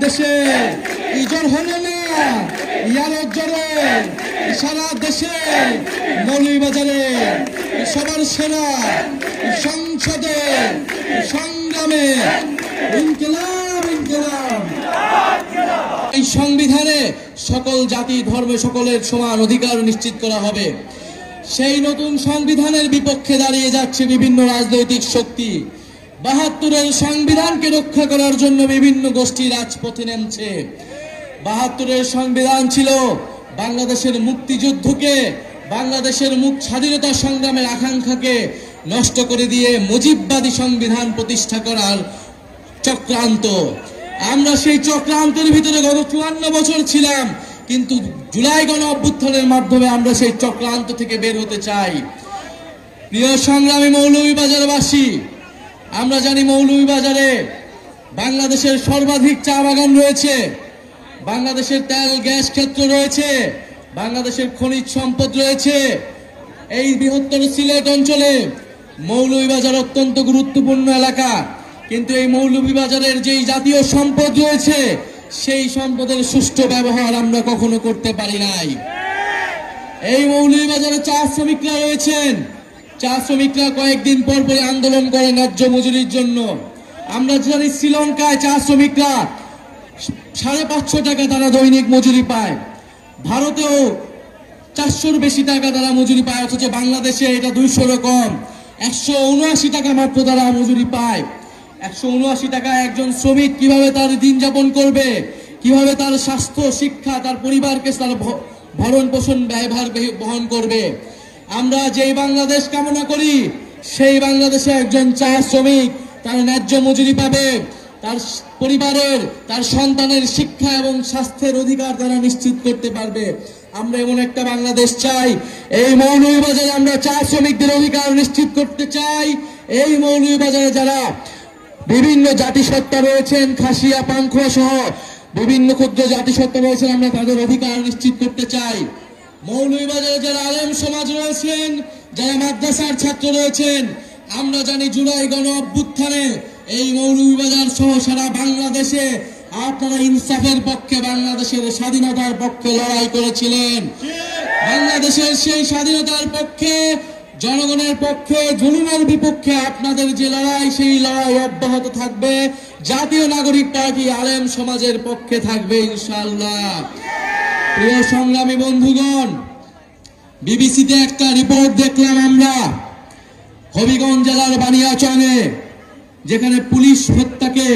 দেশে ইজোর হলো না ইয়ার জোরে সারা দেশে মৌলভীবাজারে সবার সেরা সংসদে সংগ্রামে ইনকিলাব ইনকিলাব। এই সংবিধানে সকল জাতি ধর্ম সকলের সমান অধিকার নিশ্চিত করা হবে। সেই নতুন সংবিধানের বিপক্ষে দাঁড়িয়ে যাচ্ছে বিভিন্ন রাজনৈতিক শক্তি। ৭২-এর সংবিধানকে রক্ষা করার জন্য বিভিন্ন গোষ্ঠী রাজপথে নেমেছে। ৭২-এর সংবিধান ছিল বাংলাদেশের মুক্তিযুদ্ধকে, বাংলাদেশের স্বাধীনতা সংগ্রামের আকাঙ্ক্ষাকে নষ্ট করে দিয়ে মুজিববাদী সংবিধান প্রতিষ্ঠা করার চক্রান্ত। আমরা সেই চক্রান্তের ভিতরে গত ৫৪ বছর ছিলাম, কিন্তু জুলাই গণ অভ্যুত্থানের মাধ্যমে আমরা সেই চক্রান্ত থেকে বের হতে চাই। প্রিয় সংগ্রামী মৌলভীবাজারবাসী, আমরা জানি মৌলভীবাজারে বাংলাদেশের সর্বাধিক চা বাগান রয়েছে, বাংলাদেশের তেল গ্যাস ক্ষেত্র রয়েছে, বাংলাদেশের খনিজ সম্পদ রয়েছে। এই বৃহত্তর সিলেট অঞ্চলে মৌলভীবাজার অত্যন্ত গুরুত্বপূর্ণ এলাকা, কিন্তু এই মৌলভীবাজারের যেই জাতীয় সম্পদ রয়েছে সেই সম্পদের সুষ্ঠু ব্যবহার আমরা কখনো করতে পারি নাই। এই মৌলভীবাজারে চা শ্রমিকরা রয়েছেন, চা শ্রমিকরা কয়েকদিন পর পরে আন্দোলন করে ন্যায্য মজুরির জন্য। আমরা জানি শ্রীলঙ্কায় চা শ্রমিকরা ৫৫০ টাকা তারা দৈনিক মজুরি পায়, ভারতেও ৪০০-র বেশি টাকা তারা মজুরি পায়, অথচ বাংলাদেশে এটা ২০০ কম, ১৭৯ টাকা মাত্র তারা মজুরি পায়। ১৭৯ টাকা একজন শ্রমিক কিভাবে তার দিন যাপন করবে, কিভাবে তার স্বাস্থ্য শিক্ষা তার পরিবারকে তার ভরণ পোষণ ব্যয়ভার বহন করবে? আমরা যেই বাংলাদেশ কামনা করি সেই বাংলাদেশে একজন চা শ্রমিক তার ন্যায্য মজুরি পাবে, তার পরিবারের তার সন্তানের শিক্ষা এবং স্বাস্থ্যের অধিকার তারা নিশ্চিত করতে পারবে। আমরা এমন একটা বাংলাদেশ চাই। এই মৌলভীবাজারে আমরা চা শ্রমিকদের অধিকার নিশ্চিত করতে চাই। এই মৌলভীবাজারে যারা বিভিন্ন জাতিসত্তা রয়েছেন, খাসিয়া পাংখুয়া সহ বিভিন্ন ক্ষুদ্র জাতিসত্তা রয়েছেন, আমরা তাদের অধিকার নিশ্চিত করতে চাই। মৌলভীবাজারে যারা আলেম সমাজ রয়েছেন, যারা মাদ্রাসার ছাত্র রয়েছেন, আমরা জানি জুলাই গণ অভ্যুত্থানে এই মৌলভীবাজার সহ সারা বাংলাদেশে আপনারা ইনসাফের পক্ষে, বাংলাদেশের স্বাধীনতার পক্ষে লড়াই করেছিলেন। বাংলাদেশের সেই স্বাধীনতার পক্ষে, জনগণের পক্ষে, জুলুমের বিপক্ষে আপনাদের যে লড়াই, সেই লড়াই অব্যাহত থাকবে। জাতীয় নাগরিক পার্টি আলেম সমাজের পক্ষে থাকবে ইনশাআল্লাহ। প্রিয় সংগ্রামী বন্ধুগণ, বিবিসিতে একটা রিপোর্ট দেখলাম আমরা হবিগঞ্জ জেলার বানিয়াচংয়ে, যেখানে পুলিশ হত্যাকে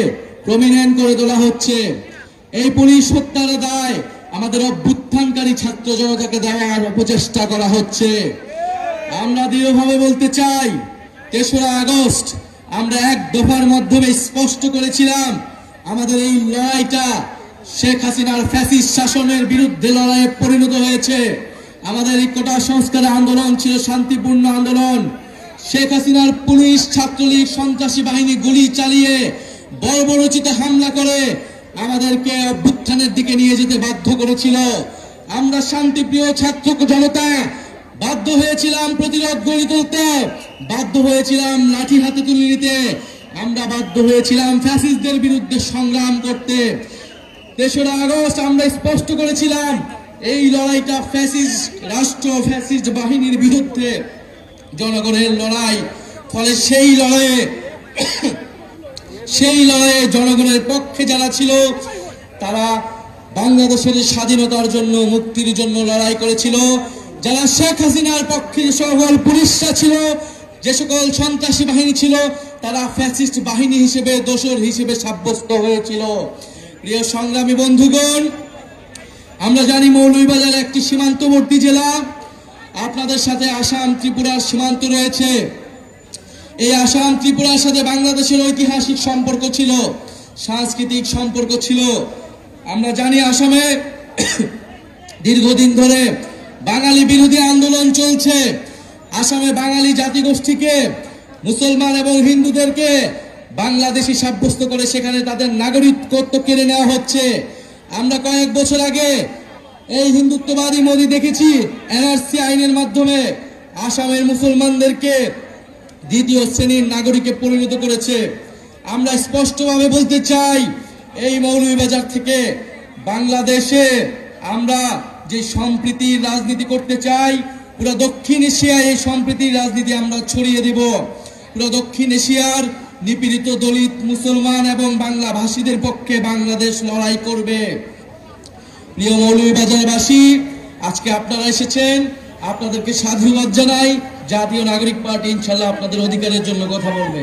প্রমিনেন্ট করে তোলা হচ্ছে। এই পুলিশ হত্যার দায় আমাদের অভ্যুত্থানকারী ছাত্র জনতাকে দেওয়ার অপচেষ্টা করা হচ্ছে। আমরা দৃঢ়ভাবে বলতে চাই, ৩রা আগস্ট আমরা এক দফার মাধ্যমে স্পষ্ট করেছিলাম আমাদের এই লড়াইটা শেখ হাসিনার ফ্যাসিস্ট শাসনের বিরুদ্ধে লড়াইয়ে পরিণত হয়েছে। আমাদের এই কোটা সংস্কার আন্দোলন ছিল শান্তিপূর্ণ আন্দোলন। শেখ হাসিনার পুলিশ, ছাত্রলীগ, সন্ত্রাসী বাহিনী গুলি চালিয়ে বর্বরোচিত হামলা করে আমাদেরকে অভ্যুত্থানের দিকে নিয়ে যেতে বাধ্য করেছিল। আমরা শান্তিপ্রিয় ছাত্র জনতা বাধ্য হয়েছিলাম প্রতিরোধ গড়ে তুলতে, বাধ্য হয়েছিলাম লাঠি হাতে তুলে নিতে, আমরা বাধ্য হয়েছিলাম ফ্যাসিস্টদের বিরুদ্ধে সংগ্রাম করতে। ৩রা আগস্ট আমরা স্পষ্ট করেছিলাম এই লড়াইটা ফ্যাসিস্ট রাষ্ট্র, ফ্যাসিস্ট বাহিনীর বিরুদ্ধে জনগণের লড়াই। ফলে সেই লড়াইয়ে জনগণের পক্ষে যারা ছিল তারা বাংলাদেশের স্বাধীনতার জন্য, মুক্তির জন্য লড়াই করেছিল। যারা শেখ হাসিনার পক্ষে সকল পুলিশরা ছিল, যে সকল সন্ত্রাসী বাহিনী ছিল, তারা ফ্যাসিস্ট বাহিনী হিসেবে, দোসর হিসেবে সাব্যস্ত হয়েছিল। প্রিয় সংগ্রামী বন্ধুগণ, আমরা জানি মৌলভীবাজার একটি সীমান্তবর্তী জেলা। আপনাদের সাথে আসাম ত্রিপুরার সীমান্ত রয়েছে। এই আসাম ত্রিপুরার সাথে বাংলাদেশের ঐতিহাসিক সম্পর্ক ছিল, সাংস্কৃতিক সম্পর্ক ছিল। আমরা জানি আসামে দীর্ঘদিন ধরে বাঙালি বিরোধী আন্দোলন চলছে। আসামে বাঙালি জাতিগোষ্ঠীকে, মুসলমান এবং হিন্দুদেরকে বাংলাদেশি সাব্যস্ত করে সেখানে তাদের নাগরিকত্ব কেড়ে নেওয়া হচ্ছে। আমরা কয়েক বছর আগে এই হিন্দুত্ববাদী মোদী দেখেছি এনআরসি আইনের মাধ্যমে আসামের মুসলমানদেরকে দ্বিতীয় শ্রেণীর নাগরিকে পরিণত করেছে। আমরা স্পষ্টভাবে বলতে চাই, এই মৌলভীবাজার থেকে বাংলাদেশে আমরা যে সম্প্রীতির রাজনীতি করতে চাই, পুরো দক্ষিণ এশিয়ায় এই সম্প্রীতির রাজনীতি আমরা ছড়িয়ে দেব। পুরো দক্ষিণ এশিয়ার নিপীড়িত দলিত, মুসলমান এবং বাংলা ভাষীদের পক্ষে বাংলাদেশ লড়াই করবে। প্রিয় মৌলভীবাজারবাসী, আজকে আপনারা এসেছেন, আপনাদেরকে সাধুবাদ জানাই। জাতীয় নাগরিক পার্টি ইনশাল্লাহ আপনাদের অধিকারের জন্য কথা বলবে।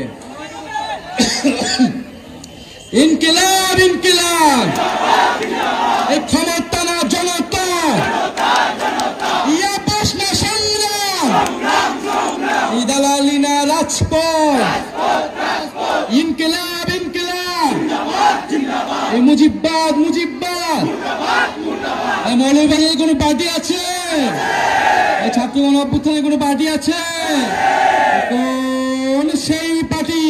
ইনকিলাব ইনকিলাব, এই ক্ষমতা না জনতা, ইয়া প্রশ্ন সংগ্রাম, এই দালালি না রাজপথ। ইনকিলাব ইনকিলাব, এই মুজিববাদ মুজিববাদ। মৌলভীবাজারে কোনো পার্টি আছে? ছাত্র গণ অভ্যুত্থানে কোনো পার্টি আছে? কোন সেই পার্টি?